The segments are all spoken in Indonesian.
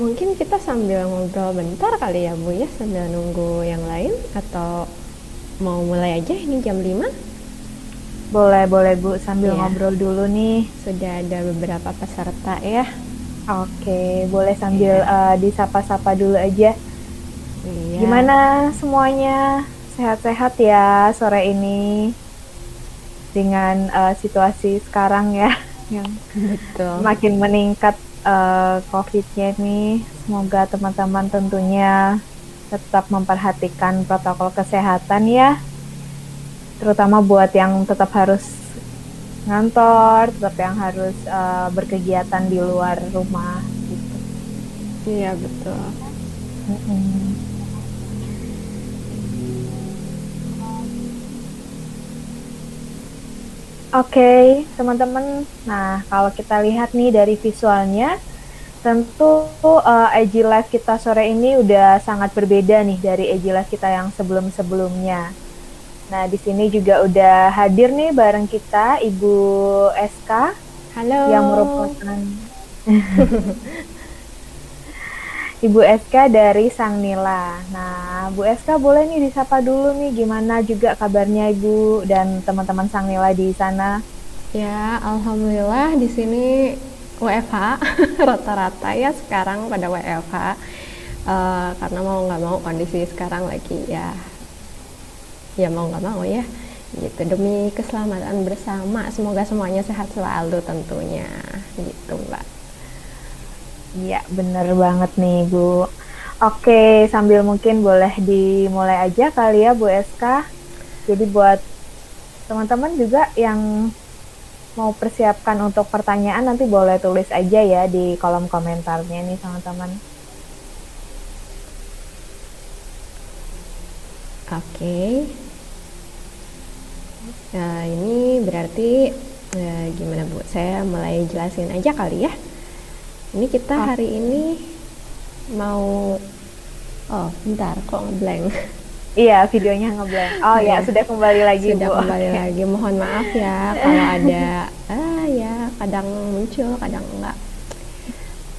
Mungkin kita sambil ngobrol bentar kali ya Bu ya, sambil nunggu yang lain, atau mau mulai aja ini jam 5? Boleh, boleh Bu, sambil Ya, ngobrol dulu nih. sudah ada beberapa peserta ya. Oke, boleh sambil Iya, disapa-sapa dulu aja. iya, Gimana semuanya? Sehat-sehat ya sore ini dengan situasi sekarang ya yang betul. makin meningkat COVID-nya nih. Semoga teman-teman tentunya tetap memperhatikan protokol kesehatan ya, terutama buat yang tetap harus ngantor, tetap yang harus berkegiatan di luar rumah gitu. Iya, betul. Mm-mm. Oke, teman-teman. Nah, kalau kita lihat nih dari visualnya, tentu IG Live kita sore ini udah sangat berbeda nih dari IG Live kita yang sebelum-sebelumnya. Nah, di sini juga udah hadir nih bareng kita Ibu SK yang Halo. merupakan Ibu SK dari Sang Nila. Nah, Bu SK boleh nih disapa dulu nih, gimana juga kabarnya Ibu dan teman-teman Sang Nila di sana? Ya, alhamdulillah di sini WFH rata-rata ya sekarang pada WFH. Karena mau nggak mau kondisi sekarang lagi ya, ya mau nggak mau ya, gitu, demi keselamatan bersama, semoga semuanya sehat selalu tentunya, gitu Mbak. Iya, bener banget nih, Bu. Oke, sambil mungkin boleh dimulai aja kali ya, Bu SK. Jadi buat teman-teman juga yang mau persiapkan untuk pertanyaan, nanti boleh tulis aja ya di kolom komentarnya nih, teman-teman. Oke. Nah, ini berarti gimana Bu? Saya mulai jelasin aja kali ya. Ini kita Oh, hari ini mau, oh bentar kok ngeblank. iya, videonya ngeblank. Oh ya, Ya, sudah kembali lagi, Bu. sudah kembali Oke. lagi. Mohon maaf ya kalau ada ya kadang muncul, kadang enggak.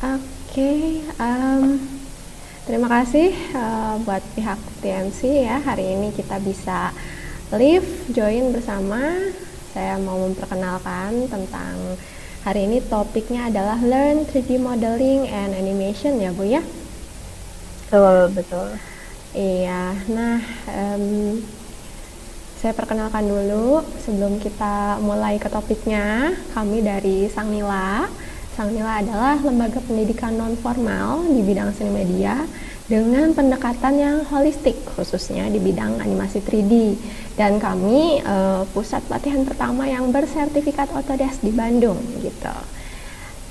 Oke, terima kasih buat pihak TMC ya. Hari ini kita bisa live join bersama. Saya mau memperkenalkan tentang hari ini, topiknya adalah Learn 3D Modeling and Animation ya Bu ya. Betul, betul. Iya, nah saya perkenalkan dulu sebelum kita mulai ke topiknya. Kami dari Sang Nila. Sang Nila adalah lembaga pendidikan non formal di bidang seni media dengan pendekatan yang holistik, khususnya di bidang animasi 3D. Dan kami pusat pelatihan pertama yang bersertifikat Autodesk di Bandung gitu.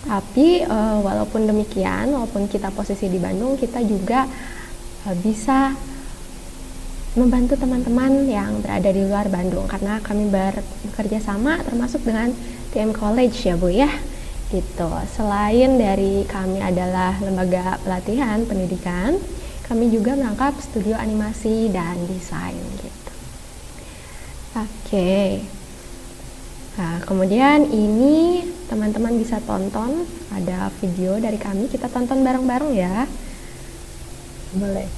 Tapi walaupun demikian, walaupun kita posisi di Bandung, kita juga bisa membantu teman-teman yang berada di luar Bandung, karena kami bekerja sama termasuk dengan TM College ya Bu ya, gitu. Selain dari kami adalah lembaga pelatihan pendidikan, kami juga merangkap studio animasi dan desain gitu. Oke. Nah, kemudian ini teman-teman bisa tonton, ada video dari kami, kita tonton bareng-bareng ya. Boleh.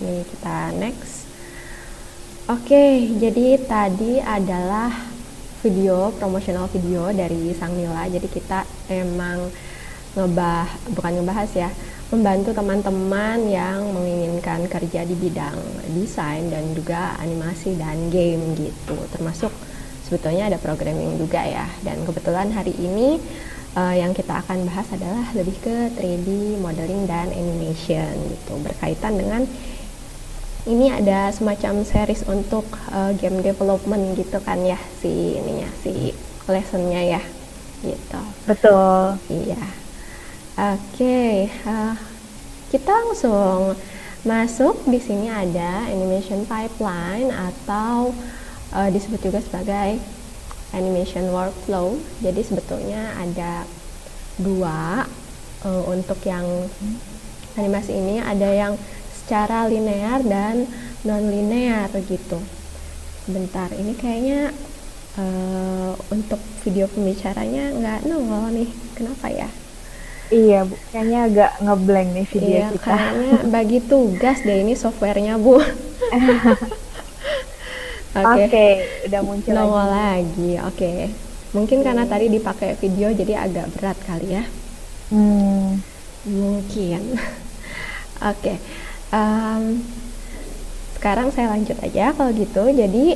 Nih kita next. Oke, jadi tadi adalah promotional video dari Sang Nila. Jadi kita emang bukan ngebahas ya, membantu teman-teman yang menginginkan kerja di bidang desain dan juga animasi dan game gitu. Termasuk sebetulnya ada programming juga ya. Dan kebetulan hari ini yang kita akan bahas adalah lebih ke 3D modeling dan animation gitu, berkaitan dengan ini ada semacam series untuk game development gitu kan ya, si lessonnya ya gitu. Betul. Iya. Oke, kita langsung masuk. Di sini ada animation pipeline atau disebut juga sebagai animation workflow. Jadi sebetulnya ada dua untuk yang animasi ini, ada yang secara linear dan non-linear gitu. Sebentar, ini kayaknya untuk video pembicaranya nggak nongol nih, kenapa ya? Iya Bu, kayaknya agak ngeblank nih video Iya, kita. kayaknya bagi tugas deh ini softwarenya Bu. Oke, udah muncul nongol lagi. lagi. Oke. Mungkin karena tadi dipakai video jadi agak berat kali ya. Mungkin. Oke. Sekarang saya lanjut aja kalau gitu. Jadi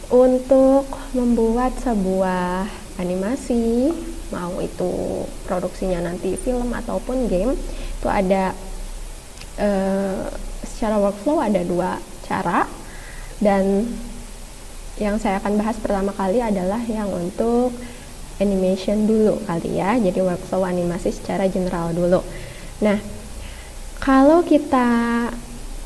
untuk membuat sebuah animasi, mau itu produksinya nanti film ataupun game, itu ada secara workflow ada dua cara, dan yang saya akan bahas pertama kali adalah yang untuk animation dulu kali ya. Jadi workflow animasi secara general dulu. Nah, kalau kita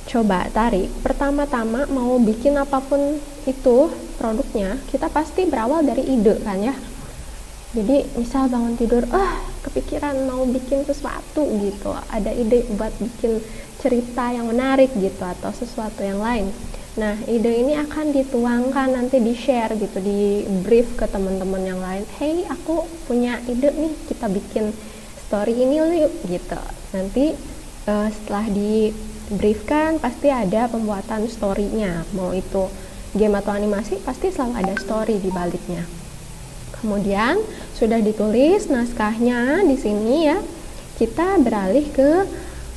coba tarik, pertama-tama mau bikin apapun itu produknya, kita pasti berawal dari ide kan ya. Jadi misal bangun tidur, kepikiran mau bikin sesuatu gitu, ada ide buat bikin cerita yang menarik gitu atau sesuatu yang lain. Nah, ide ini akan dituangkan, nanti di-share gitu, di-brief ke teman-teman yang lain. Hey, aku punya ide nih, kita bikin story ini yuk gitu. Nanti setelah di-briefkan pasti ada pembuatan story-nya. Mau itu game atau animasi pasti selalu ada story di baliknya. Kemudian sudah ditulis naskahnya di sini ya, kita beralih ke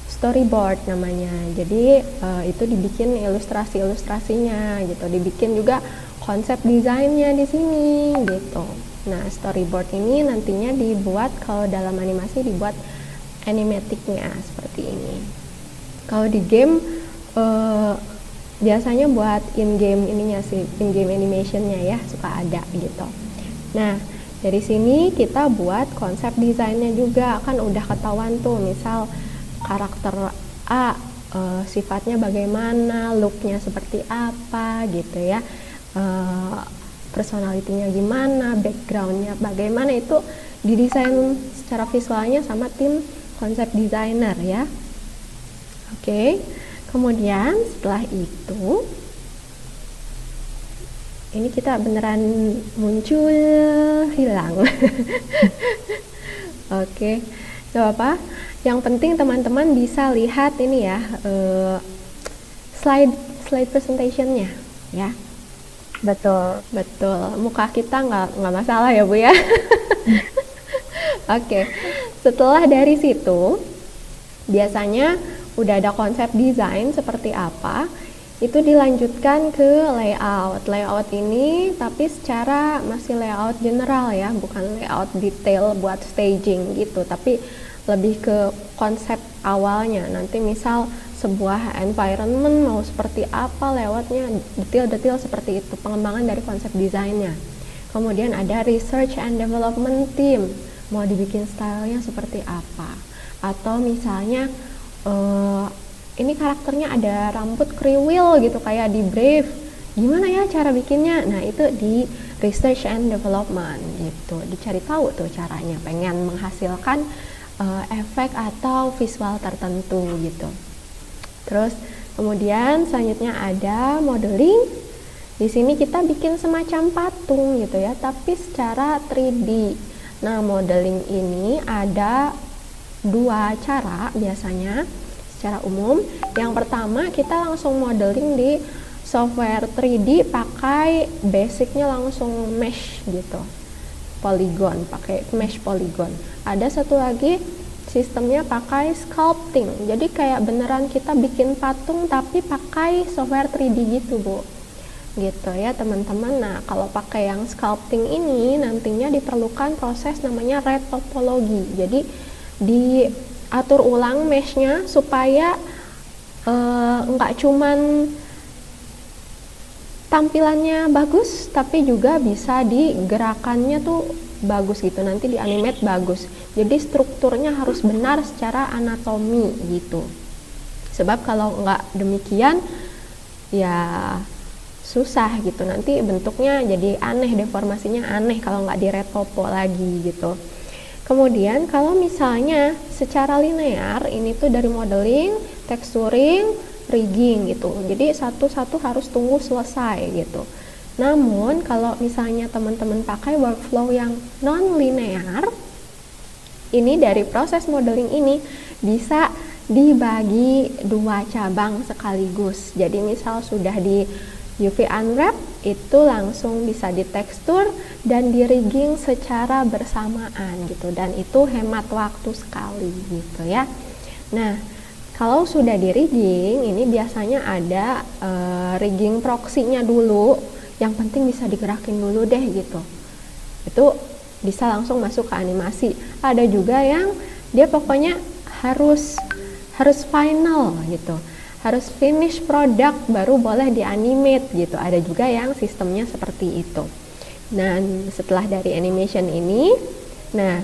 storyboard namanya. Jadi itu dibikin ilustrasi-ilustrasinya gitu, dibikin juga konsep desainnya di sini gitu. Nah, storyboard ini nantinya dibuat, kalau dalam animasi dibuat animaticnya seperti ini. Kalau di game biasanya buat in-game ininya sih, in-game animationnya ya suka ada gitu. Nah, dari sini kita buat konsep desainnya juga, kan udah ketahuan tuh, misal karakter A sifatnya bagaimana, looknya seperti apa gitu ya, personalitinya gimana, backgroundnya bagaimana, itu didesain secara visualnya sama tim konsep designer ya. Oke, kemudian setelah itu ini kita beneran muncul hilang. Oke, gak apa-apa. Yang penting teman-teman bisa lihat ini ya, slide presentationnya ya. Betul. Muka kita nggak masalah ya Bu ya. Oke, setelah dari situ biasanya udah ada konsep desain seperti apa, itu dilanjutkan ke layout ini, tapi secara masih layout general ya, bukan layout detail buat staging gitu, tapi lebih ke konsep awalnya. Nanti misal sebuah environment mau seperti apa layoutnya, detail-detail seperti itu, pengembangan dari konsep desainnya. Kemudian ada research and development team, mau dibikin stylenya seperti apa, atau misalnya ini karakternya ada rambut kriwil gitu, kayak di Brave, gimana ya cara bikinnya. Nah, itu di research and development gitu, dicari tahu tuh caranya, pengen menghasilkan efek atau visual tertentu gitu. Terus kemudian selanjutnya ada modeling. Di sini kita bikin semacam patung gitu ya, tapi secara 3D. Nah, modeling ini ada dua cara biasanya. secara umum. Yang pertama kita langsung modeling di software 3D pakai basicnya langsung mesh gitu, polygon, pakai mesh polygon. Ada satu lagi sistemnya pakai sculpting, jadi kayak beneran kita bikin patung tapi pakai software 3D gitu Bu, gitu ya teman-teman. Nah kalau pakai yang sculpting ini nantinya diperlukan proses namanya retopologi, jadi diatur ulang meshnya supaya nggak cuman tampilannya bagus tapi juga bisa digerakannya tuh bagus gitu, nanti di animate bagus. Jadi strukturnya harus benar secara anatomi gitu, sebab kalau nggak demikian ya susah gitu, nanti bentuknya jadi aneh, deformasinya aneh kalau nggak diretopo lagi gitu. Kemudian kalau misalnya secara linear ini tuh dari modeling, texturing, rigging gitu, jadi satu-satu harus tunggu selesai gitu. Namun kalau misalnya teman-teman pakai workflow yang non linear, ini dari proses modeling ini bisa dibagi dua cabang sekaligus. Jadi misal sudah di UV unwrap itu langsung bisa ditekstur dan di rigging secara bersamaan gitu, dan itu hemat waktu sekali gitu ya. Nah kalau sudah di rigging ini biasanya ada rigging proxy-nya dulu, yang penting bisa digerakin dulu deh gitu, itu bisa langsung masuk ke animasi. Ada juga yang dia pokoknya harus final gitu, harus finish product baru boleh di animate gitu. Ada juga yang sistemnya seperti itu. Dan setelah dari animation ini, nah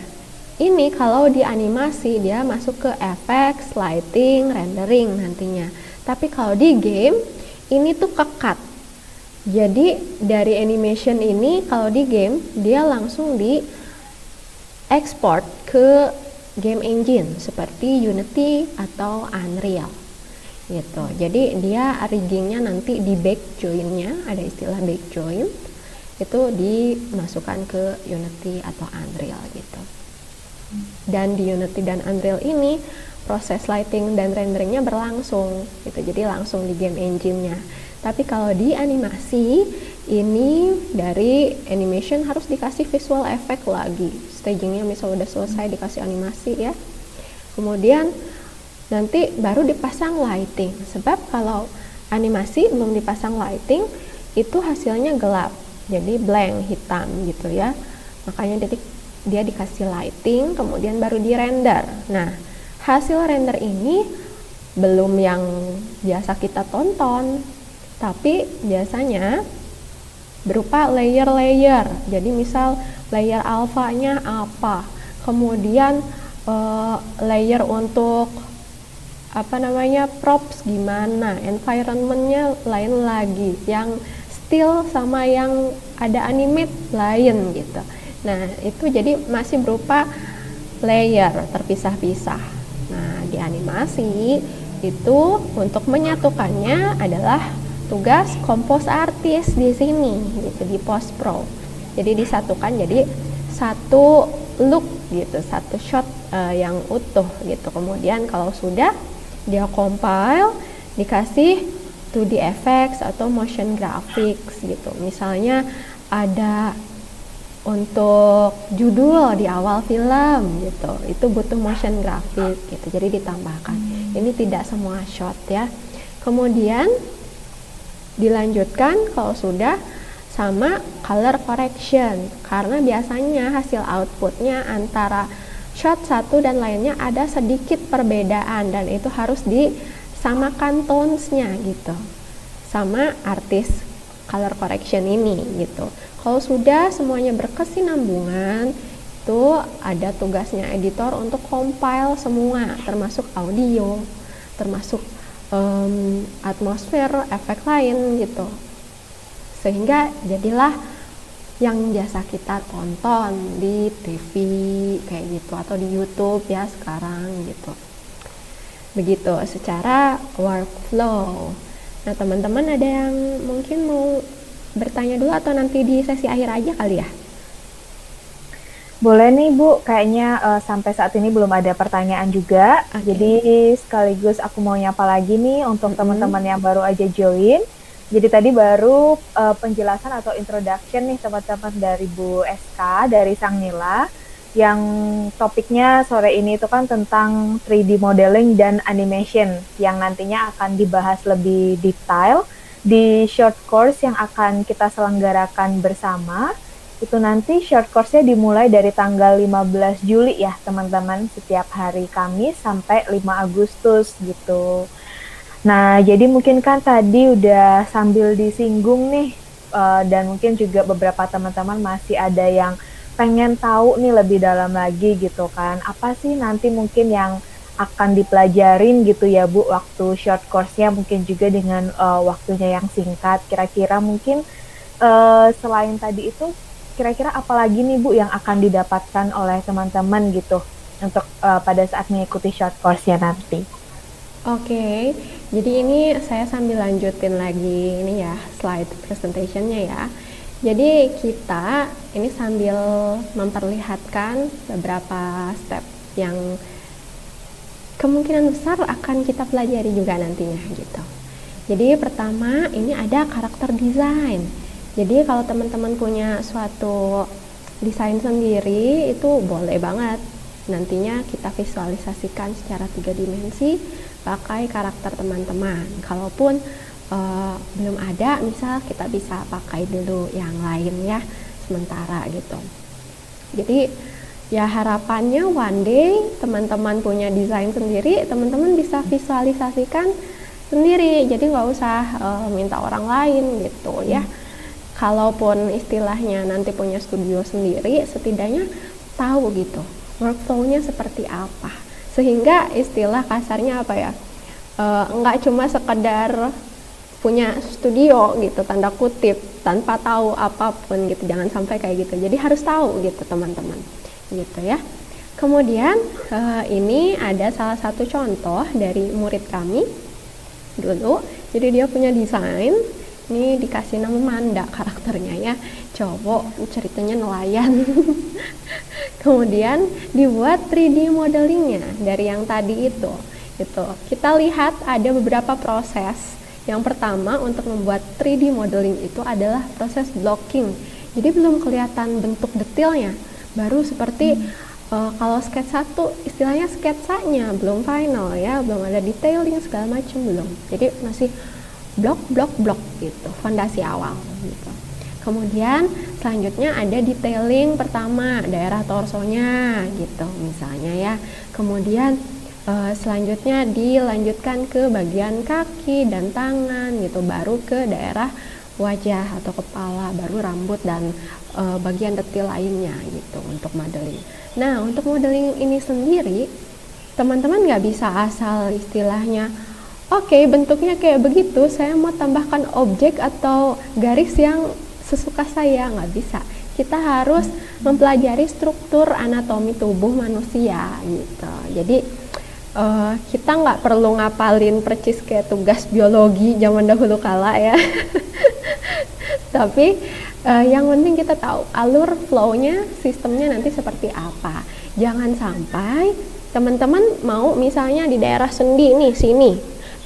ini kalau di animasi dia masuk ke effects, lighting, rendering nantinya. Tapi kalau di game ini tuh kekat. Jadi dari animation ini kalau di game dia langsung di export ke game engine seperti Unity atau Unreal gitu. Jadi dia riggingnya nanti di back join-nya, ada istilah back join, itu dimasukkan ke Unity atau Unreal gitu. Dan di Unity dan Unreal ini proses lighting dan renderingnya berlangsung gitu, jadi langsung di game engine-nya. Tapi kalau di animasi ini dari animation harus dikasih visual effect lagi, stagingnya misal udah selesai dikasih animasi ya, kemudian nanti baru dipasang lighting. Sebab kalau animasi belum dipasang lighting itu hasilnya gelap, jadi blank, hitam gitu ya, makanya dia dikasih lighting kemudian baru di render. Nah hasil render ini belum yang biasa kita tonton, tapi biasanya berupa layer-layer. Jadi misal layer alfanya apa, kemudian layer untuk props gimana, environmentnya lain lagi, yang still sama yang ada animate lain gitu. Nah itu jadi masih berupa layer terpisah-pisah. Nah di animasi itu untuk menyatukannya adalah tugas compose artist di sini gitu, di post pro. Jadi disatukan jadi satu look gitu, satu shot yang utuh gitu. Kemudian kalau sudah dia compile, dikasih 2D effects atau motion graphics gitu. Misalnya ada untuk judul di awal film gitu, itu butuh motion graphic gitu, jadi ditambahkan. Ini tidak semua shot ya. Kemudian dilanjutkan kalau sudah sama color correction, karena biasanya hasil outputnya antara shot satu dan lainnya ada sedikit perbedaan, dan itu harus disamakan tones-nya gitu sama artis color correction ini gitu. Kalau sudah semuanya berkesinambungan, itu ada tugasnya editor untuk compile semua, termasuk audio, termasuk atmosfer, efek lain gitu. Sehingga jadilah yang biasa kita tonton di TV kayak gitu, atau di YouTube ya sekarang gitu. Begitu secara workflow. Nah teman-teman ada yang mungkin mau bertanya dulu atau nanti di sesi akhir aja kali ya? Boleh nih Bu, kayaknya sampai saat ini belum ada pertanyaan juga. Oke. Jadi sekaligus aku mau nyapa lagi nih untuk Mm-mm. teman-teman yang baru aja join. Jadi tadi baru penjelasan atau introduction nih teman-teman dari Bu SK dari Sang Nila yang topiknya sore ini itu kan tentang 3D modeling dan animation yang nantinya akan dibahas lebih detail di short course yang akan kita selenggarakan bersama. Itu nanti short course-nya dimulai dari tanggal 15 Juli ya teman-teman, setiap hari Kamis sampai 5 Agustus gitu. Nah, jadi mungkin kan tadi udah sambil disinggung nih, dan mungkin juga beberapa teman-teman masih ada yang pengen tahu nih lebih dalam lagi gitu kan. Apa sih nanti mungkin yang akan dipelajarin gitu ya Bu, waktu short course-nya mungkin juga dengan waktunya yang singkat. Kira-kira mungkin selain tadi itu, kira-kira apa lagi nih Bu yang akan didapatkan oleh teman-teman gitu untuk pada saat mengikuti short course-nya nanti? Oke, jadi ini saya sambil lanjutin lagi ini ya slide presentationnya ya. Jadi kita ini sambil memperlihatkan beberapa step yang kemungkinan besar akan kita pelajari juga nantinya gitu. Jadi pertama ini ada karakter desain. Jadi kalau teman-teman punya suatu desain sendiri itu boleh banget nantinya kita visualisasikan secara 3 dimensi pakai karakter teman-teman. Kalaupun belum ada, misal kita bisa pakai dulu yang lain ya sementara gitu. Jadi ya harapannya one day teman-teman punya desain sendiri, teman-teman bisa visualisasikan sendiri, jadi nggak usah minta orang lain gitu ya. Kalaupun istilahnya nanti punya studio sendiri, setidaknya tahu gitu workflow-nya seperti apa, sehingga istilah kasarnya apa ya, nggak cuma sekedar punya studio gitu tanda kutip tanpa tahu apapun gitu, jangan sampai kayak gitu. Jadi harus tahu gitu teman-teman gitu ya. Kemudian ini ada salah satu contoh dari murid kami dulu. Jadi dia punya desain, ini dikasih nama Manda karakternya ya, cowok, ceritanya nelayan. Kemudian dibuat 3D modelingnya dari yang tadi itu gitu. Kita lihat ada beberapa proses. Yang pertama untuk membuat 3D modeling itu adalah proses blocking. Jadi belum kelihatan bentuk detailnya, baru seperti kalau sketsa tuh istilahnya sketsanya belum final ya, belum ada detailing segala macam belum. Jadi masih blok gitu, fondasi awal gitu. Kemudian selanjutnya ada detailing pertama daerah torsonya gitu misalnya ya. Kemudian selanjutnya dilanjutkan ke bagian kaki dan tangan gitu, baru ke daerah wajah atau kepala, baru rambut dan bagian detail lainnya gitu untuk modeling. Nah untuk modeling ini sendiri teman-teman nggak bisa asal istilahnya oke, bentuknya kayak begitu, saya mau tambahkan objek atau garis yang sesuka saya, nggak bisa. Kita harus mempelajari struktur anatomi tubuh manusia gitu. Jadi kita nggak perlu ngapalin percis kayak tugas biologi zaman dahulu kala ya. Tapi yang penting kita tahu alur flow-nya, sistemnya nanti seperti apa. Jangan sampai teman-teman mau misalnya di daerah sendi nih sini,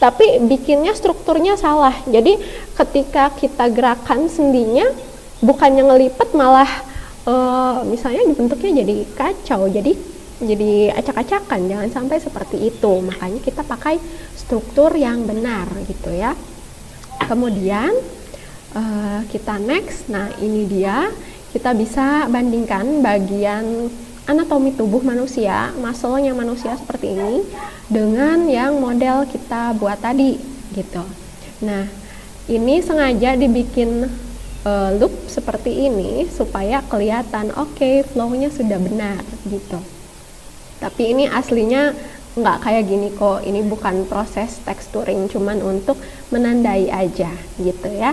tapi bikinnya strukturnya salah. Jadi ketika kita gerakan sendinya bukannya ngelipet malah misalnya bentuknya jadi kacau, jadi acak-acakan. Jangan sampai seperti itu. Makanya kita pakai struktur yang benar gitu ya. Kemudian kita next. Nah ini dia, kita bisa bandingkan bagian anatomi tubuh manusia, muscle-nya manusia seperti ini dengan yang model kita buat tadi gitu. Nah ini sengaja dibikin loop seperti ini supaya kelihatan oke, flow-nya sudah benar gitu. Tapi ini aslinya nggak kayak gini kok, ini bukan proses texturing, cuman untuk menandai aja gitu ya.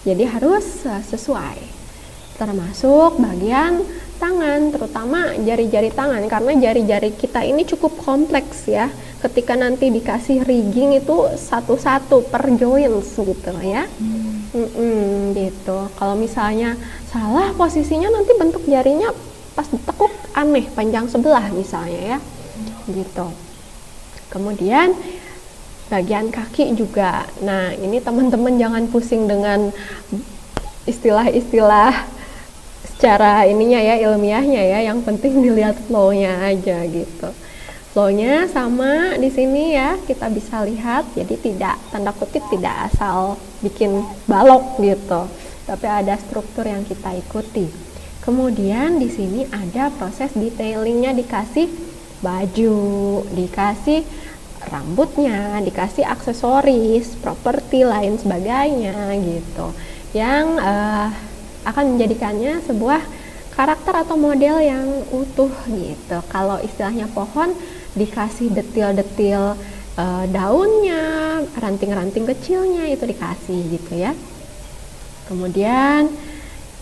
Jadi harus sesuai, termasuk bagian tangan, terutama jari-jari tangan, karena jari-jari kita ini cukup kompleks ya. Ketika nanti dikasih rigging itu satu-satu per joints gitu ya. Gitu. Kalau misalnya salah posisinya nanti bentuk jarinya pas ditekuk aneh panjang sebelah misalnya ya gitu. Kemudian bagian kaki juga. Nah, ini teman-teman jangan pusing dengan istilah-istilah secara ininya ya, ilmiahnya ya, yang penting dilihat flow-nya aja gitu. Flow-nya sama di sini ya, kita bisa lihat. Jadi tidak, tanda kutip, tidak asal bikin balok gitu, tapi ada struktur yang kita ikuti. Kemudian di sini ada proses detailingnya, dikasih baju, dikasih rambutnya, dikasih aksesoris, properti lain sebagainya gitu, yang akan menjadikannya sebuah karakter atau model yang utuh gitu. Kalau istilahnya pohon, dikasih detil-detil daunnya, ranting-ranting kecilnya itu dikasih gitu ya. Kemudian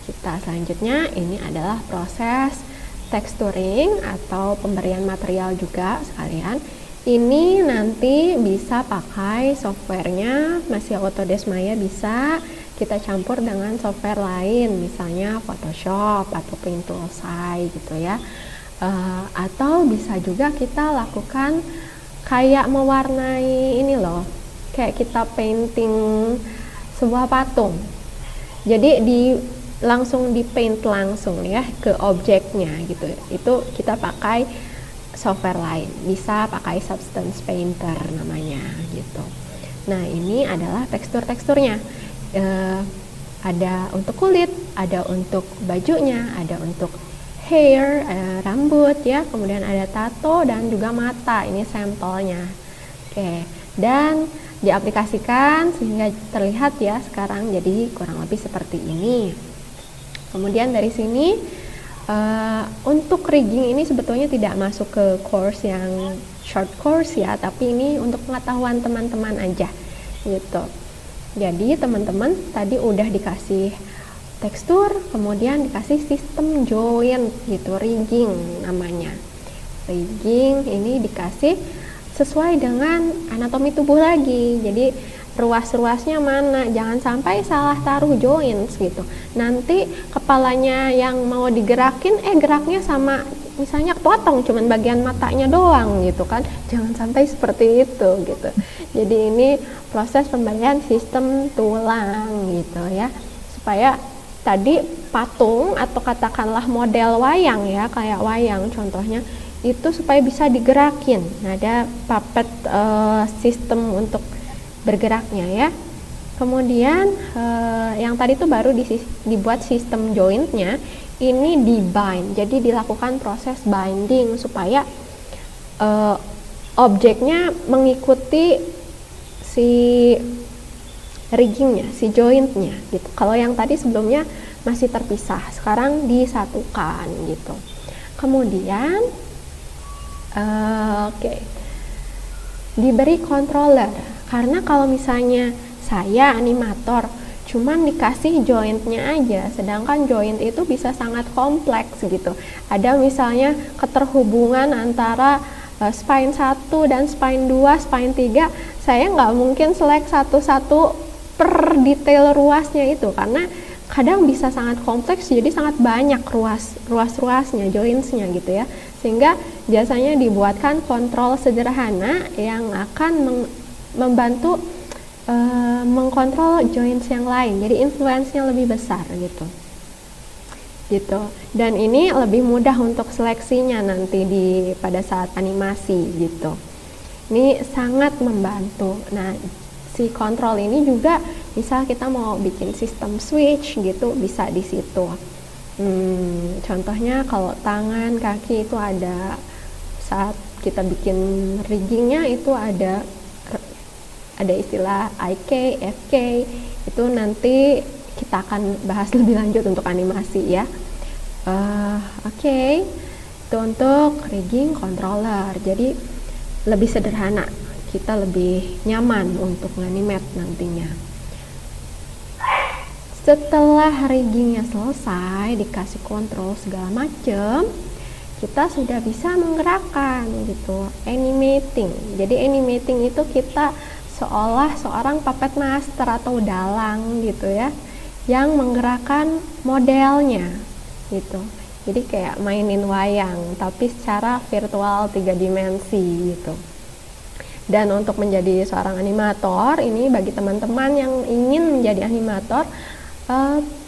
kita selanjutnya ini adalah proses texturing atau pemberian material juga sekalian. Ini nanti bisa pakai softwarenya, masih Autodesk Maya bisa, kita campur dengan software lain, misalnya Photoshop atau Paint Toolsai gitu ya. Atau bisa juga kita lakukan kayak mewarnai ini loh, kayak kita painting sebuah patung. Jadi langsung di paint langsung ya ke objeknya gitu. Itu kita pakai software lain, bisa pakai Substance Painter namanya gitu. Nah, ini adalah teksturnya. Ada untuk kulit, ada untuk bajunya, ada untuk hair, rambut ya, kemudian ada tato dan juga mata. Ini sampelnya. Oke, dan diaplikasikan sehingga terlihat ya sekarang jadi kurang lebih seperti ini. Kemudian dari sini untuk rigging ini sebetulnya tidak masuk ke course yang short course ya, tapi ini untuk pengetahuan teman-teman aja gitu. Jadi teman-teman tadi udah dikasih tekstur, kemudian dikasih sistem joint gitu, rigging namanya. Rigging ini dikasih sesuai dengan anatomi tubuh lagi. Jadi ruas-ruasnya mana, jangan sampai salah taruh joints gitu. Nanti kepalanya yang mau digerakin, geraknya sama misalnya potong cuman bagian matanya doang gitu kan. Jangan sampai seperti itu gitu. Jadi ini proses pemberian sistem tulang gitu ya, supaya tadi patung atau katakanlah model wayang ya, kayak wayang contohnya, itu supaya bisa digerakin. Nah, ada puppet sistem untuk bergeraknya ya. Kemudian yang tadi itu baru dibuat sistem jointnya, ini di-bind. Jadi dilakukan proses binding supaya objeknya mengikuti si riggingnya, si jointnya gitu. Kalau yang tadi sebelumnya masih terpisah, sekarang disatukan gitu. Kemudian diberi controller, karena kalau misalnya saya animator cuman dikasih jointnya aja, sedangkan joint itu bisa sangat kompleks gitu. Ada misalnya keterhubungan antara spine 1 dan spine 2, spine 3, saya nggak mungkin select satu-satu per detail ruasnya itu, karena kadang bisa sangat kompleks, jadi sangat banyak ruas-ruasnya, jointsnya gitu ya, sehingga biasanya dibuatkan kontrol sederhana yang akan membantu mengkontrol joints yang lain, jadi influence-nya lebih besar gitu. Dan ini lebih mudah untuk seleksinya nanti pada saat animasi gitu. Ini sangat membantu. Nah, si kontrol ini juga misal kita mau bikin sistem switch gitu, bisa di situ. Contohnya kalau tangan, kaki itu ada, saat kita bikin riggingnya itu ada istilah IK, FK, itu nanti kita akan bahas lebih lanjut untuk animasi ya. Itu untuk rigging controller, jadi lebih sederhana, kita lebih nyaman untuk animate nantinya. Setelah riggingnya selesai, dikasih kontrol segala macam, kita sudah bisa menggerakkan gitu, animating. Jadi animating itu kita seolah seorang puppet master atau dalang gitu ya, yang menggerakkan modelnya gitu. Jadi kayak mainin wayang tapi secara virtual 3 dimensi gitu. Dan untuk menjadi seorang animator ini, bagi teman-teman yang ingin menjadi animator,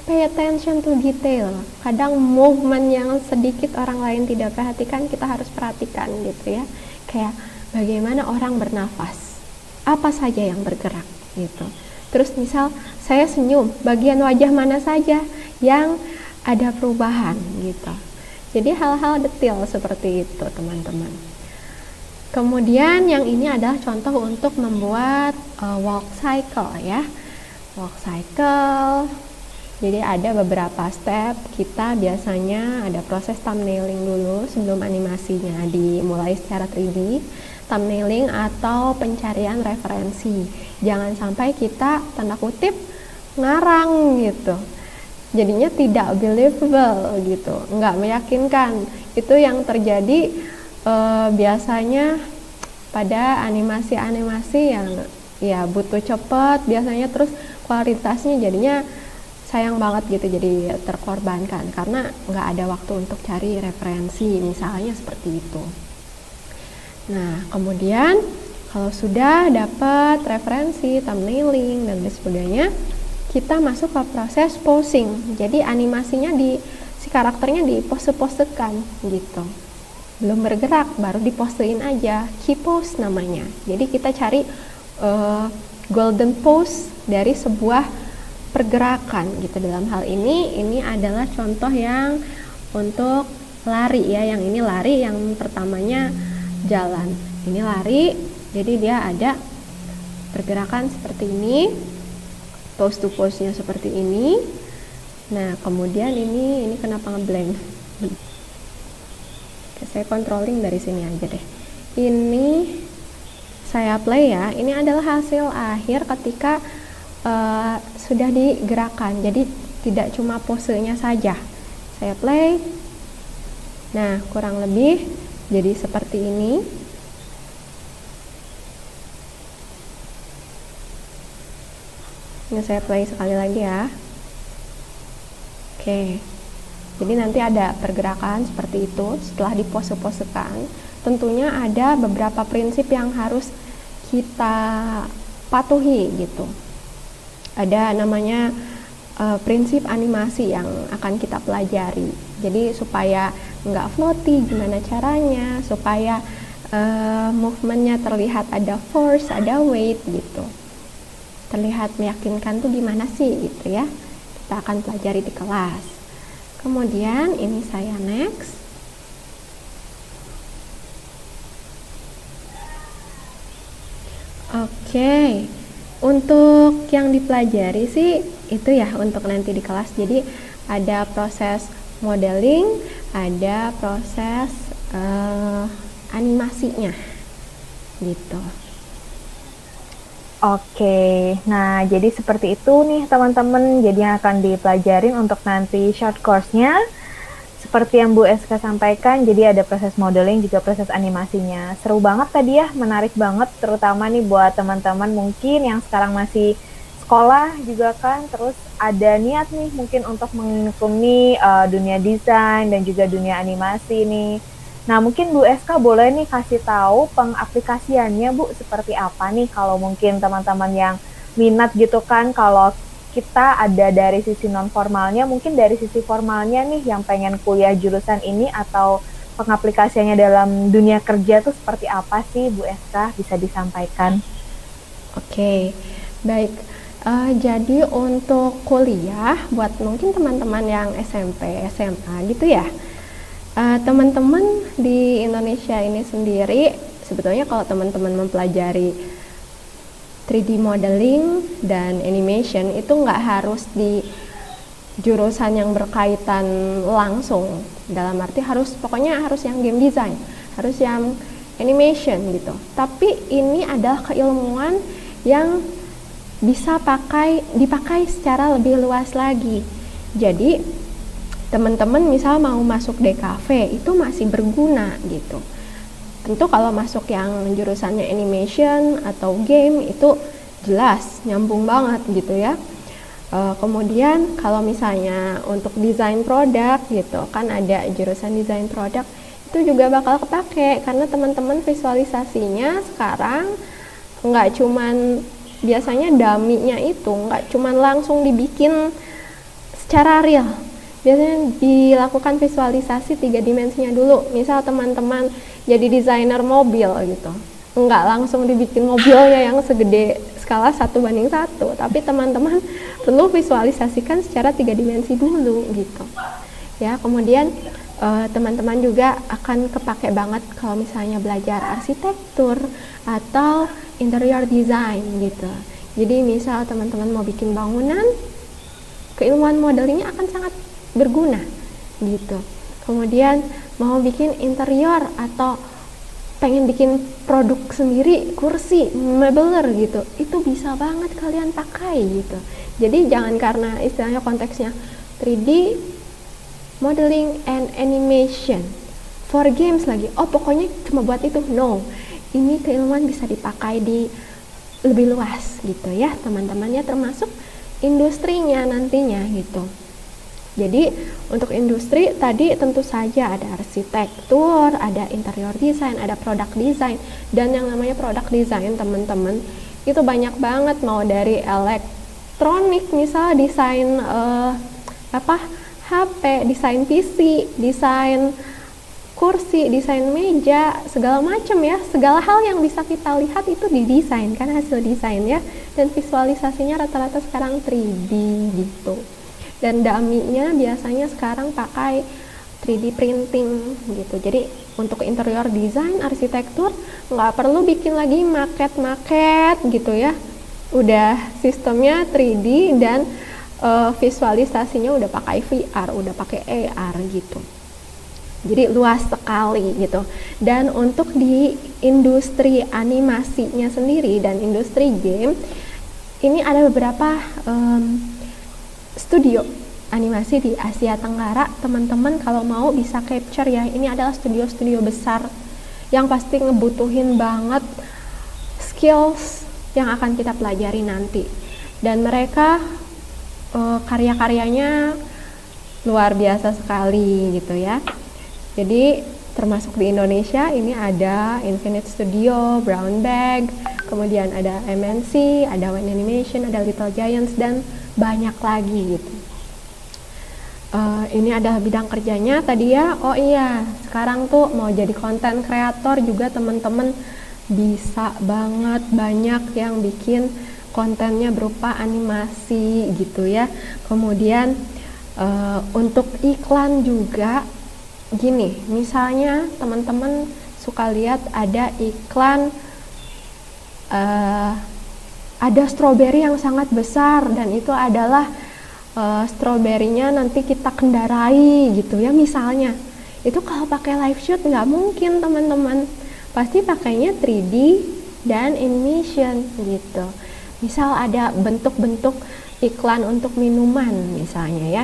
pay attention to detail. Kadang movement yang sedikit orang lain tidak perhatikan, kita harus perhatikan gitu ya. Kayak bagaimana orang bernafas, apa saja yang bergerak gitu. Terus misal saya senyum, bagian wajah mana saja yang ada perubahan gitu. Jadi hal-hal detail seperti itu teman-teman. Kemudian yang ini adalah contoh untuk membuat walk cycle ya. Walk cycle. Jadi ada beberapa step, kita biasanya ada proses thumbnailing dulu sebelum animasinya dimulai secara 3D. Thumbnailing atau pencarian referensi. Jangan sampai kita tanda kutip ngarang gitu. Jadinya tidak believable gitu, nggak meyakinkan. Itu yang terjadi biasanya pada animasi-animasi yang ya butuh cepet biasanya, terus kualitasnya jadinya sayang banget gitu, jadi terkorbankan karena nggak ada waktu untuk cari referensi misalnya seperti itu. Nah kemudian kalau sudah dapat referensi, thumbnailing dan lain sebagainya, kita masuk ke proses posing. Jadi animasinya si karakternya dipose-posekan gitu. Belum bergerak, baru diposein aja. Key pose namanya. Jadi kita cari golden pose dari sebuah pergerakan gitu. Dalam hal ini adalah contoh yang untuk lari ya. Yang ini lari, yang pertamanya jalan. Ini lari, jadi dia ada pergerakan seperti ini. Pose to pose-nya seperti ini. Nah kemudian ini kenapa ngeblank? Saya controlling dari sini aja deh. Ini saya play ya. Ini adalah hasil akhir ketika sudah digerakkan. Jadi tidak cuma posenya saja. Saya play. Nah kurang lebih jadi seperti ini. Ini saya play sekali lagi ya. Oke. Jadi nanti ada pergerakan seperti itu setelah dipose-posekan. Tentunya ada beberapa prinsip yang harus kita patuhi gitu. Ada namanya prinsip animasi yang akan kita pelajari. Jadi supaya nggak floaty, gimana caranya supaya movementnya terlihat ada force, ada weight gitu. Terlihat meyakinkan tuh gimana sih gitu ya. Kita akan pelajari di kelas. Kemudian ini saya next. Oke. Untuk yang dipelajari sih itu ya untuk nanti di kelas. Jadi ada proses modeling, ada proses animasinya gitu. Oke, nah jadi seperti itu nih teman-teman, jadi yang akan dipelajarin untuk nanti short course-nya. Seperti yang Bu Eska sampaikan, jadi ada proses modeling juga proses animasinya. Seru banget tadi ya, menarik banget, terutama nih buat teman-teman mungkin yang sekarang masih sekolah juga kan, terus ada niat nih mungkin untuk menekuni dunia desain dan juga dunia animasi nih. Nah mungkin Bu Eska boleh nih kasih tahu pengaplikasiannya Bu seperti apa nih kalau mungkin teman-teman yang minat gitu kan, kalau kita ada dari sisi non formalnya, mungkin dari sisi formalnya nih yang pengen kuliah jurusan ini atau pengaplikasiannya dalam dunia kerja tuh seperti apa sih Bu Eska, bisa disampaikan? Oke, baik. Jadi untuk kuliah buat mungkin teman-teman yang SMP, SMA gitu ya. Teman-teman di Indonesia ini sendiri sebetulnya kalau teman-teman mempelajari 3D modeling dan animation itu nggak harus di jurusan yang berkaitan langsung, dalam arti pokoknya harus yang game design, harus yang animation gitu. Tapi ini adalah keilmuan yang bisa dipakai secara lebih luas lagi. Jadi teman-teman misal mau masuk DKV itu masih berguna gitu. Tentu kalau masuk yang jurusannya animation atau game itu jelas nyambung banget gitu ya. Kemudian kalau misalnya untuk desain produk gitu kan ada jurusan desain produk, itu juga bakal kepake karena teman-teman visualisasinya sekarang nggak cuman biasanya dummy-nya itu nggak cuman langsung dibikin secara real, biasanya dilakukan visualisasi 3 dimensinya dulu. Misal teman-teman jadi desainer mobil gitu, nggak langsung dibikin mobilnya yang segede skala 1:1, tapi teman-teman perlu visualisasikan secara 3 dimensi dulu gitu ya. Kemudian teman-teman juga akan kepake banget kalau misalnya belajar arsitektur atau interior design gitu. Jadi misal teman-teman mau bikin bangunan, keilmuan modelingnya akan sangat berguna gitu. Kemudian mau bikin interior atau pengen bikin produk sendiri, kursi, mebeler gitu, itu bisa banget kalian pakai gitu. Jadi jangan karena istilahnya konteksnya 3D modeling and animation for games lagi, oh pokoknya cuma buat itu, no, ini keilmuan bisa dipakai di lebih luas gitu ya teman-teman ya, termasuk industrinya nantinya gitu. Jadi untuk industri tadi tentu saja ada arsitektur, ada interior design, ada product design. Dan yang namanya product design teman-teman itu banyak banget, mau dari elektronik misal desain HP, desain PC, desain kursi, desain meja, segala macam ya, segala hal yang bisa kita lihat itu didesain kan, hasil desain ya. Dan visualisasinya rata-rata sekarang 3D gitu. Dan dummy-nya biasanya sekarang pakai 3D printing gitu. Jadi untuk interior design, arsitektur nggak perlu bikin lagi maket-maket gitu ya. Udah sistemnya 3D dan visualisasinya udah pakai VR, udah pakai AR gitu. Jadi luas sekali gitu. Dan untuk di industri animasinya sendiri dan industri game, ini ada beberapa studio animasi di Asia Tenggara. Teman-teman kalau mau bisa capture ya, ini adalah studio-studio besar yang pasti ngebutuhin banget skills yang akan kita pelajari nanti. Dan mereka karya-karyanya luar biasa sekali gitu ya. Jadi termasuk di Indonesia ini ada Infinite Studio, Brown Bag, kemudian ada MNC, ada One Animation, ada Little Giants, dan banyak lagi gitu. Ini adalah bidang kerjanya tadi ya. Oh iya, sekarang tuh mau jadi konten kreator juga teman-teman bisa banget, banyak yang bikin kontennya berupa animasi gitu ya. Kemudian untuk iklan juga gini, misalnya teman-teman suka lihat ada iklan ada stroberi yang sangat besar dan itu adalah stroberinya nanti kita kendarai gitu ya misalnya. Itu kalau pakai live shoot nggak mungkin teman-teman, pasti pakainya 3D dan animation gitu. Misal ada bentuk-bentuk iklan untuk minuman misalnya ya,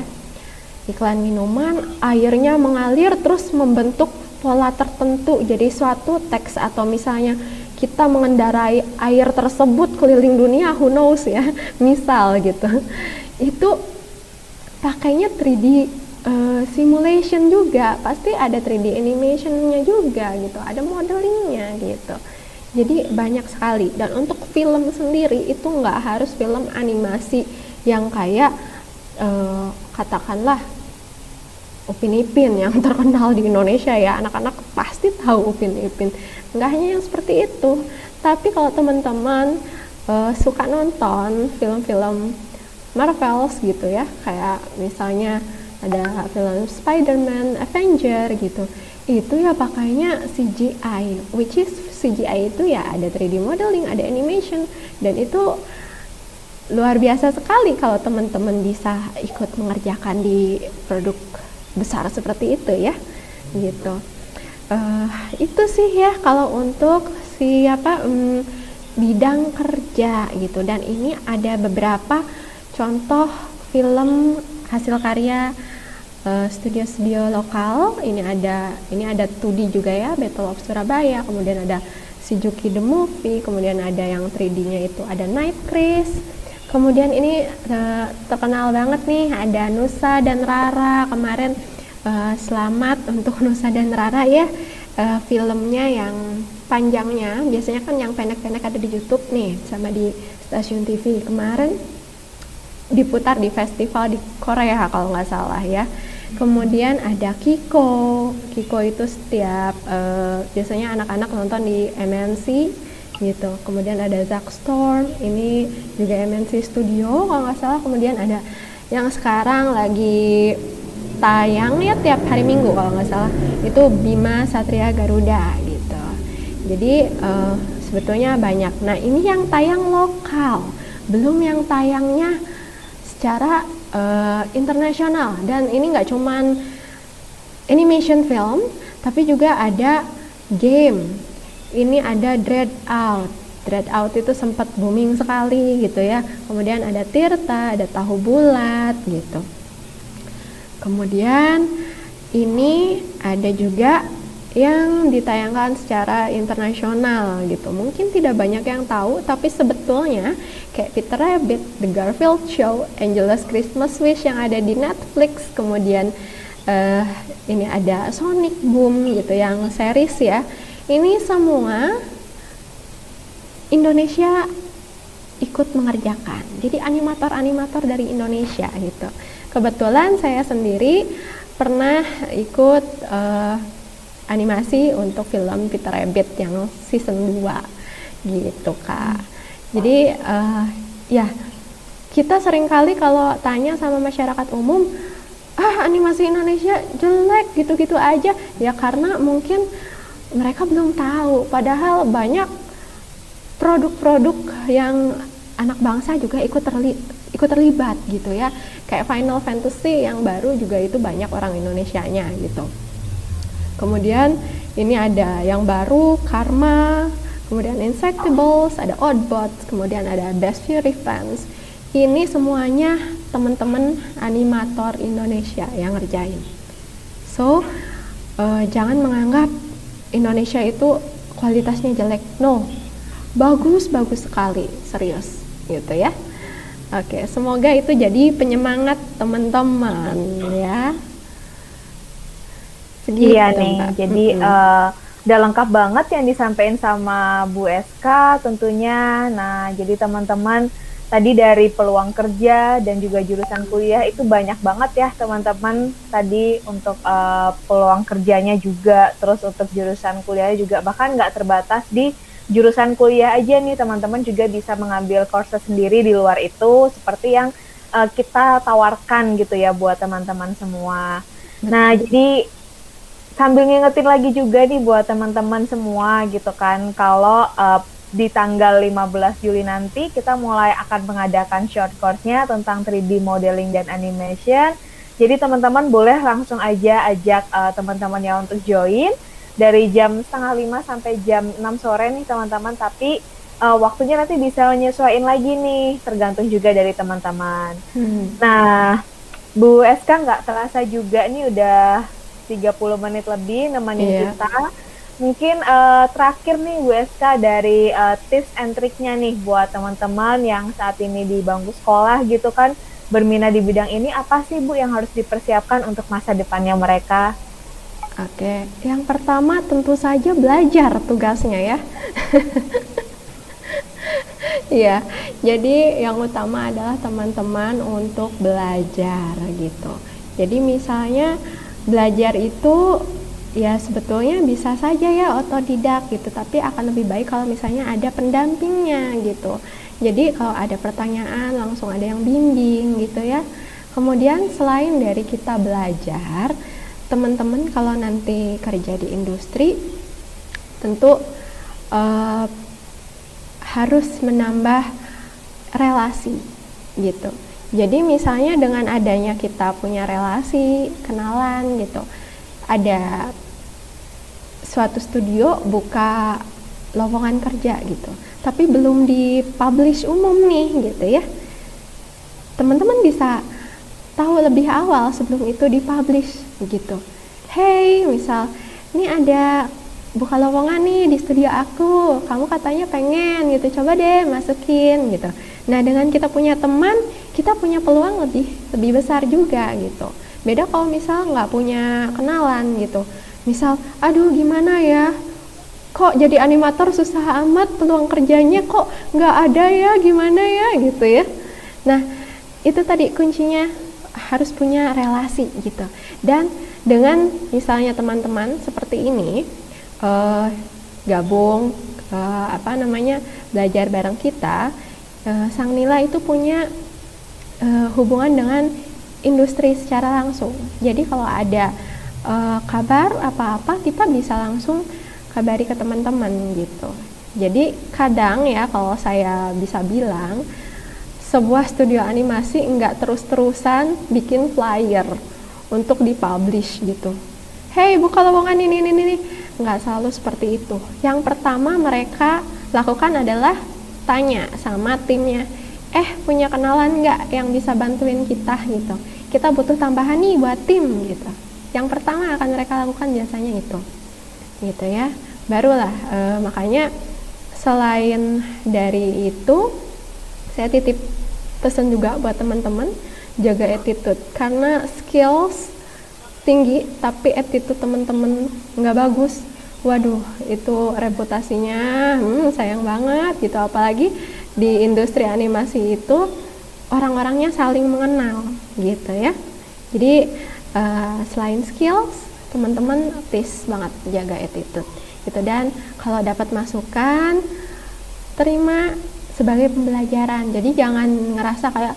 iklan minuman, airnya mengalir terus membentuk pola tertentu jadi suatu teks, atau misalnya kita mengendarai air tersebut keliling dunia, who knows ya, misal gitu. Itu pakainya 3D simulation juga, pasti ada 3D animationnya juga gitu, ada modelingnya gitu. Jadi banyak sekali. Dan untuk film sendiri itu nggak harus film animasi yang kayak katakanlah Upin Ipin yang terkenal di Indonesia ya, anak-anak pasti tahu Upin Ipin. Nggak hanya yang seperti itu, tapi kalau teman-teman suka nonton film-film Marvels gitu ya, kayak misalnya ada film Spider-Man, Avenger gitu, itu ya pakainya CGI, which is CGI itu ya ada 3D modeling, ada animation, dan itu luar biasa sekali kalau teman-teman bisa ikut mengerjakan di produk besar seperti itu ya gitu. Itu sih ya kalau untuk bidang kerja gitu. Dan ini ada beberapa contoh film hasil karya studio-studio lokal. Ini ada 2D juga ya, Battle of Surabaya, kemudian ada Shizuki the Movie, kemudian ada yang 3D-nya itu ada Night Chris, Kemudian ini terkenal banget nih, ada Nusa dan Rara. Kemarin selamat untuk Nusa dan Rara ya, filmnya yang panjangnya. Biasanya kan yang pendek-pendek ada di YouTube nih sama di stasiun TV. Kemarin diputar di festival di Korea kalau nggak salah ya. Kemudian ada Kiko. Kiko itu setiap biasanya anak-anak nonton di MNC gitu. Kemudian ada Zack Storm, ini juga MNC Studio kalau nggak salah. Kemudian ada yang sekarang lagi tayang ya tiap hari Minggu kalau nggak salah, itu Bima Satria Garuda gitu. Jadi sebetulnya banyak. Nah ini yang tayang lokal, belum yang tayangnya secara internasional. Dan ini nggak cuman animation film, tapi juga ada game. Ini ada Dread Out. Dread Out itu sempat booming sekali gitu ya. Kemudian ada Tirta, ada Tahu Bulat gitu. Kemudian ini ada juga yang ditayangkan secara internasional gitu. Mungkin tidak banyak yang tahu, tapi sebetulnya kayak Peter Rabbit, The Garfield Show, Angel's Christmas Wish yang ada di Netflix, kemudian ini ada Sonic Boom gitu yang series ya. Ini semua Indonesia ikut mengerjakan. Jadi animator-animator dari Indonesia gitu. Kebetulan saya sendiri pernah ikut animasi untuk film Peter Rabbit yang season 2 gitu Kak. Jadi ya kita seringkali kalau tanya sama masyarakat umum, animasi Indonesia jelek gitu-gitu aja. Ya karena mungkin mereka belum tahu, padahal banyak produk-produk yang anak bangsa juga ikut terlibat gitu ya. Kayak Final Fantasy yang baru juga itu banyak orang Indonesianya gitu. Kemudian ini ada yang baru Karma, kemudian Insectables, ada Oddbots, kemudian ada Best Fury Fans. Ini semuanya teman-teman animator Indonesia yang ngerjain. So jangan menganggap Indonesia itu kualitasnya jelek. No, bagus sekali, serius gitu ya. Oke, semoga itu jadi penyemangat teman-teman ya. Segitu, Iya nih, Mbak. jadi udah lengkap banget yang disampaikan sama Bu SK tentunya. Nah, jadi teman-teman tadi dari peluang kerja dan juga jurusan kuliah itu banyak banget ya teman-teman. Tadi untuk peluang kerjanya juga, terus untuk jurusan kuliah juga, bahkan nggak terbatas di jurusan kuliah aja nih, teman-teman juga bisa mengambil course sendiri di luar itu seperti yang kita tawarkan gitu ya buat teman-teman semua. Nah, jadi sambil ngingetin lagi juga nih buat teman-teman semua gitu kan, kalau di tanggal 15 Juli nanti kita mulai akan mengadakan short course-nya tentang 3D modeling dan animation. Jadi teman-teman boleh langsung aja ajak teman-temannya untuk join dari jam 4:30 sampai jam 6 sore nih teman-teman. Tapi waktunya nanti bisa menyesuaikan lagi nih, tergantung juga dari teman-teman. Nah, Bu SK nggak terasa juga nih udah 30 menit lebih nemenin kita. Mungkin terakhir nih Bu SK dari tips and triknya nih buat teman-teman yang saat ini di bangku sekolah gitu kan, berminat di bidang ini, apa sih Bu yang harus dipersiapkan untuk masa depannya mereka? Oke, yang pertama tentu saja belajar tugasnya ya. Iya, jadi yang utama adalah teman-teman untuk belajar gitu. Jadi misalnya belajar itu ya sebetulnya bisa saja ya otodidak gitu, tapi akan lebih baik kalau misalnya ada pendampingnya gitu. Jadi kalau ada pertanyaan langsung ada yang bimbing gitu ya. Kemudian selain dari kita belajar, teman-teman kalau nanti kerja di industri tentu harus menambah relasi gitu. Jadi misalnya dengan adanya kita punya relasi, kenalan gitu, ada suatu studio buka lowongan kerja gitu, tapi belum dipublish umum nih gitu ya, teman-teman bisa tahu lebih awal sebelum itu dipublish gitu. Hey, misal ini ada buka lowongan nih di studio aku, kamu katanya pengen gitu, coba deh masukin gitu. Nah, dengan kita punya teman, kita punya peluang lebih besar juga gitu. Beda kalau misal nggak punya kenalan gitu. Misal, aduh gimana ya, kok jadi animator susah amat, peluang kerjanya kok nggak ada ya, gimana ya gitu ya. Nah, itu tadi kuncinya, harus punya relasi gitu. Dan dengan misalnya teman-teman seperti ini gabung belajar bareng kita, Sang Nila itu punya hubungan dengan industri secara langsung. Jadi kalau ada kabar apa-apa, kita bisa langsung kabari ke teman-teman gitu. Jadi kadang ya, kalau saya bisa bilang, sebuah studio animasi nggak terus-terusan bikin flyer untuk dipublish gitu. Hey, buka lowongan ini. Nggak selalu seperti itu. Yang pertama mereka lakukan adalah tanya sama timnya, punya kenalan nggak yang bisa bantuin kita gitu. Kita butuh tambahan nih buat tim gitu. Yang pertama akan mereka lakukan biasanya itu. Gitu ya. Barulah makanya selain dari itu, saya titip pesan juga buat teman-teman, jaga attitude, karena skills tinggi tapi attitude teman-teman nggak bagus, waduh itu reputasinya sayang banget gitu. Apalagi di industri animasi itu orang-orangnya saling mengenal gitu ya. Jadi selain skills, teman-teman please banget jaga attitude gitu. Dan kalau dapat masukan, terima sebagai pembelajaran. Jadi jangan ngerasa kayak,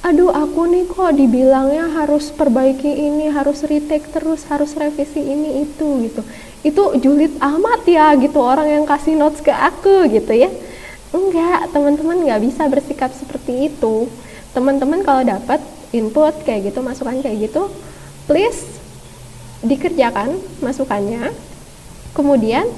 aduh aku nih kok dibilangnya harus perbaiki ini, harus retake terus, harus revisi ini itu gitu. Itu julid amat ya gitu orang yang kasih notes ke aku gitu ya. Enggak, teman-teman nggak bisa bersikap seperti itu. Teman-teman kalau dapat input kayak gitu, masukan kayak gitu, please dikerjakan masukannya. Kemudian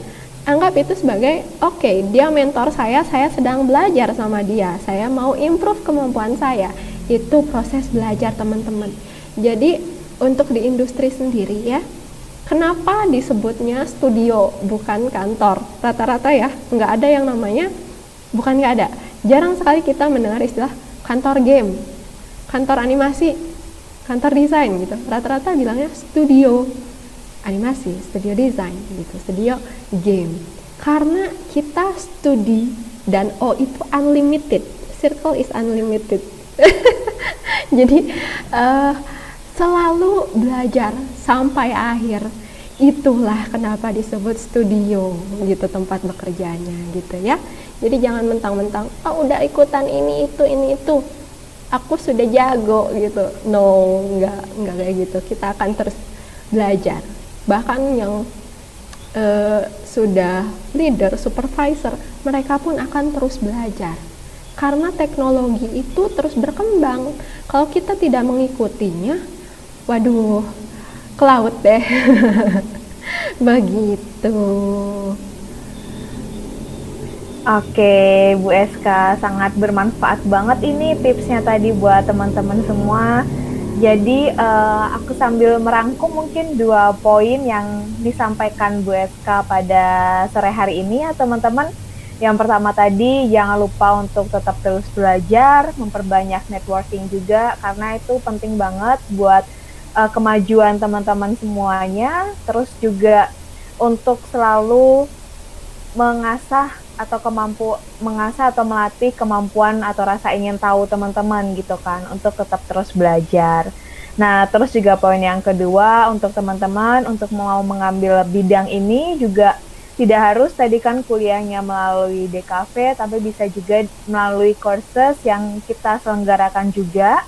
anggap itu sebagai oke, dia mentor saya sedang belajar sama dia, saya mau improve kemampuan saya. Itu proses belajar teman-teman. Jadi untuk di industri sendiri ya, kenapa disebutnya studio bukan kantor? Rata-rata ya nggak ada yang namanya, bukan nggak ada, jarang sekali kita mendengar istilah kantor game, kantor animasi, kantor desain gitu. Rata-rata bilangnya studio animasi, studio desain gitu, studio game. Karena kita studi dan O itu unlimited, circle is unlimited. Jadi selalu belajar sampai akhir. Itulah kenapa disebut studio gitu tempat bekerjanya gitu ya. Jadi jangan mentang-mentang udah ikutan ini itu aku sudah jago gitu. No, enggak kayak gitu. Kita akan terus belajar. Bahkan yang sudah leader, supervisor, mereka pun akan terus belajar. Karena teknologi itu terus berkembang. Kalau kita tidak mengikutinya, waduh, ke laut deh. Begitu. Oke, Bu Eska, sangat bermanfaat banget ini tipsnya tadi buat teman-teman semua. Jadi aku sambil merangkum mungkin 2 poin yang disampaikan Bu Eska pada sore hari ini ya teman-teman. Yang pertama tadi, jangan lupa untuk tetap terus belajar, memperbanyak networking juga, karena itu penting banget buat kemajuan teman-teman semuanya. Terus juga untuk selalu mengasah atau melatih kemampuan atau rasa ingin tahu teman-teman gitu kan, untuk tetap terus belajar. Nah, terus juga poin yang kedua, untuk teman-teman untuk mau mengambil bidang ini juga tidak harus tadi kan kuliahnya melalui DKV, tapi bisa juga melalui courses yang kita selenggarakan juga.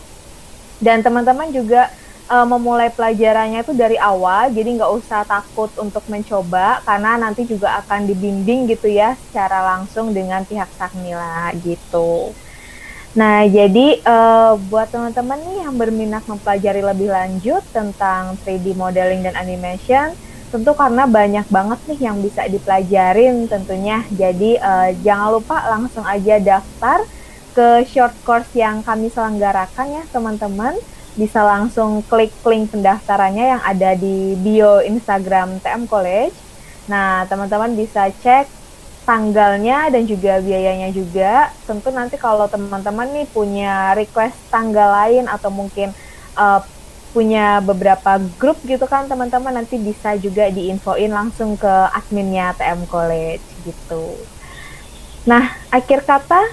Dan teman-teman juga memulai pelajarannya itu dari awal, jadi nggak usah takut untuk mencoba, karena nanti juga akan dibimbing gitu ya secara langsung dengan pihak Sang Nila gitu. Nah, jadi buat teman-teman nih yang berminat mempelajari lebih lanjut tentang 3D modeling dan animation, tentu karena banyak banget nih yang bisa dipelajarin tentunya. Jadi jangan lupa langsung aja daftar ke short course yang kami selenggarakan ya teman-teman. Bisa langsung klik link pendaftarannya yang ada di bio Instagram TM College. Nah, teman-teman bisa cek tanggalnya dan juga biayanya juga. Tentu nanti kalau teman-teman nih punya request tanggal lain atau mungkin uh, punya beberapa grup gitu kan teman-teman, nanti bisa juga diinfoin langsung ke adminnya TM College gitu. Nah, akhir kata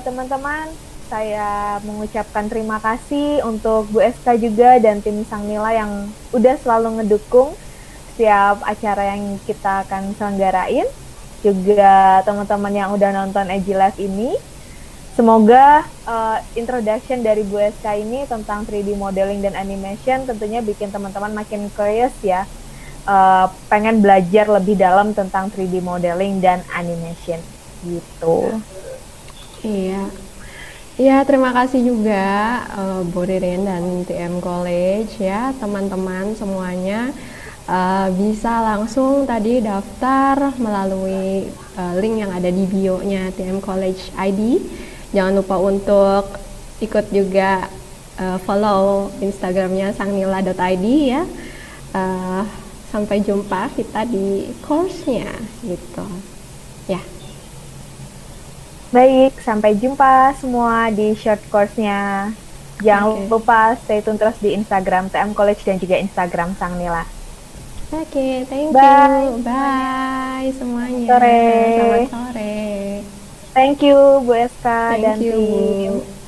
teman-teman, saya mengucapkan terima kasih untuk Bu SK juga dan tim Sang Nila yang udah selalu ngedukung setiap acara yang kita akan selenggarain. Juga teman-teman yang udah nonton Eji Live ini. Semoga introduction dari Bu SK ini tentang 3D modeling dan animation tentunya bikin teman-teman makin curious ya. Pengen belajar lebih dalam tentang 3D modeling dan animation gitu. Iya. Ya, terima kasih juga Bu Ririn dan TM College ya, teman-teman semuanya. Bisa langsung tadi daftar melalui link yang ada di bio-nya TM College ID. Jangan lupa untuk ikut juga follow Instagramnya sangnila.id ya. Sampai jumpa kita di course-nya gitu. Ya. Baik, sampai jumpa semua di short course-nya. Jangan lupa stay tune terus di Instagram TM College dan juga Instagram Sang Nila. Oke, thank you. Bye semuanya. Sore. Selamat sore. Thank you Bu SK dan Thank you, tim. Bu.